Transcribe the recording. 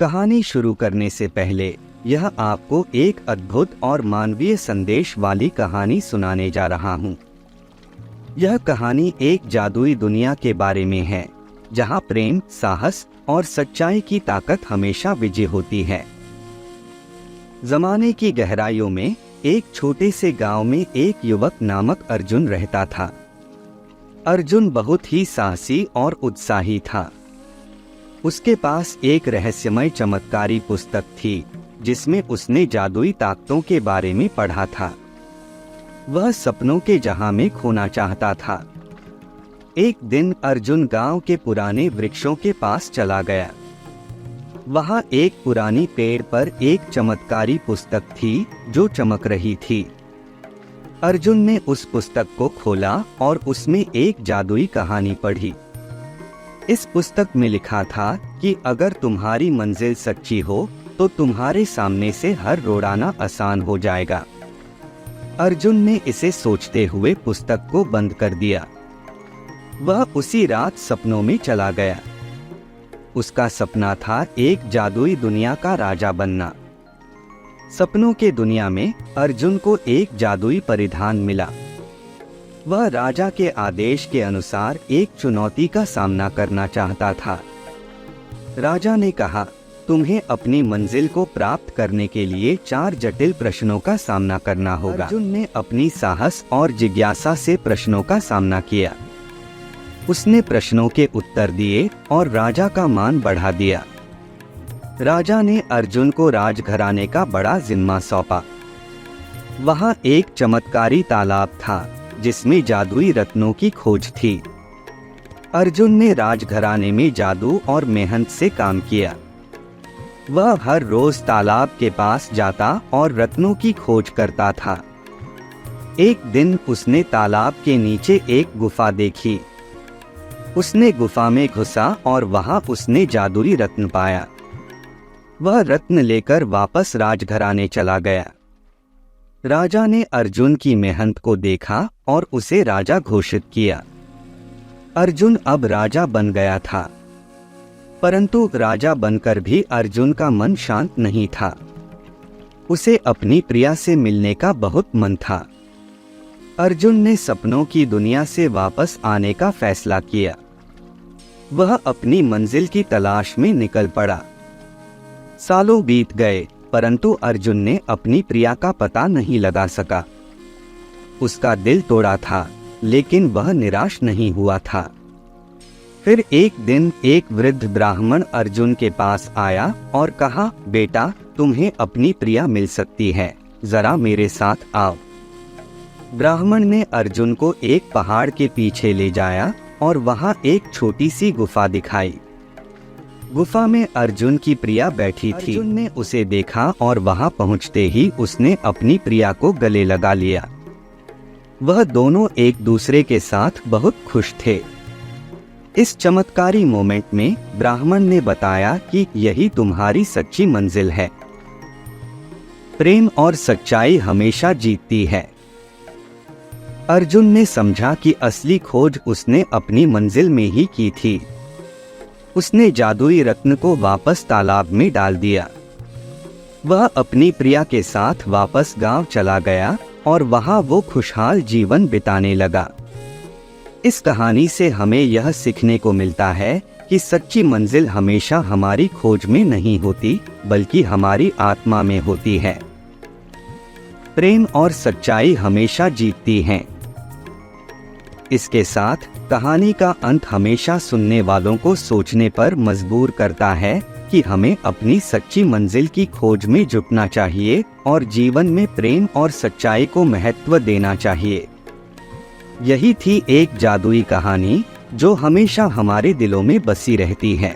कहानी शुरू करने से पहले यह आपको एक अद्भुत और मानवीय संदेश वाली कहानी सुनाने जा रहा हूँ। यह कहानी एक जादुई दुनिया के बारे में है, जहाँ प्रेम, साहस और सच्चाई की ताकत हमेशा विजय होती है। जमाने की गहराइयों में एक छोटे से गांव में एक युवक नामक अर्जुन रहता था। अर्जुन बहुत ही साहसी और उत्साही था। उसके पास एक रहस्यमय चमत्कारी पुस्तक थी, जिसमें उसने जादुई ताकतों के बारे में पढ़ा था। वह सपनों के जहां में खोना चाहता था। एक दिन अर्जुन गांव के पुराने वृक्षों के पास चला गया। वहां एक पुरानी पेड़ पर एक चमत्कारी पुस्तक थी जो चमक रही थी। अर्जुन ने उस पुस्तक को खोला और उसमें एक जादुई कहानी पढ़ी। इस पुस्तक में लिखा था कि अगर तुम्हारी मंजिल सच्ची हो तो तुम्हारे सामने से हर रोड आना आसान हो जाएगा। अर्जुन ने इसे सोचते हुए पुस्तक को बंद कर दिया। वह उसी रात सपनों में चला गया। उसका सपना था एक जादुई दुनिया का राजा बनना। सपनों के दुनिया में अर्जुन को एक जादुई परिधान मिला। वह राजा के आदेश के अनुसार एक चुनौती का सामना करना चाहता था। राजा ने कहा, तुम्हें अपनी मंजिल को प्राप्त करने के लिए 4 जटिल प्रश्नों का सामना करना होगा। अर्जुन ने अपनी साहस और जिज्ञासा से प्रश्नों का सामना किया। उसने प्रश्नों के उत्तर दिए और राजा का मान बढ़ा दिया। राजा ने अर्जुन को राजघराने का बड़ा जिम्मा सौंपा। वहां एक चमत्कारी तालाब था, जिसमें जादुई रत्नों की खोज थी। अर्जुन ने राजघराने में जादू और मेहनत से काम किया। वह हर रोज तालाब के पास जाता और रत्नों की खोज करता था। एक दिन उसने तालाब के नीचे एक गुफा देखी। उसने गुफा में घुसा और वहां उसने जादुई रत्न पाया। वह रत्न लेकर वापस राजघराने चला गया। राजा ने अर्जुन की मेहनत को देखा और उसे राजा घोषित किया। अर्जुन अब राजा बन गया था, परंतु राजा बनकर भी अर्जुन का मन शांत नहीं था। उसे अपनी प्रिया से मिलने का बहुत मन था। अर्जुन ने सपनों की दुनिया से वापस आने का फैसला किया। वह अपनी मंजिल की तलाश में निकल पड़ा। सालों बीत गए, परंतु अर्जुन ने अपनी प्रिया का पता नहीं लगा सका। उसका दिल तोड़ा था, लेकिन वह निराश नहीं हुआ था। फिर एक दिन एक वृद्ध ब्राह्मण अर्जुन के पास आया और कहा, बेटा, तुम्हें अपनी प्रिया मिल सकती है, जरा मेरे साथ आओ। ब्राह्मण ने अर्जुन को एक पहाड़ के पीछे ले जाया और वहां एक छोटी सी गुफा दिखाई। गुफा में अर्जुन की प्रिया बैठी थी। अर्जुन ने उसे देखा और वहां पहुंचते ही उसने अपनी प्रिया को गले लगा लिया। वह दोनों एक दूसरे के साथ बहुत खुश थे। इस चमत्कारी मोमेंट में ब्राह्मण ने बताया कि यही तुम्हारी सच्ची मंजिल है। प्रेम और सच्चाई हमेशा जीतती है। अर्जुन ने समझा कि असली खोज उसने अपनी मंजिल में ही की थी। उसने जादुई रत्न को वापस तालाब में डाल दिया। वह अपनी प्रिया के साथ वापस गांव चला गया और वहां वो खुशहाल जीवन बिताने लगा। इस कहानी से हमें यह सीखने को मिलता है कि सच्ची मंजिल हमेशा हमारी खोज में नहीं होती, बल्कि हमारी आत्मा में होती है। प्रेम और सच्चाई हमेशा जीतती हैं। इसके साथ कहानी का अंत हमेशा सुनने वालों को सोचने पर मजबूर करता है कि हमें अपनी सच्ची मंजिल की खोज में जुटना चाहिए और जीवन में प्रेम और सच्चाई को महत्व देना चाहिए। यही थी एक जादुई कहानी जो हमेशा हमारे दिलों में बसी रहती है।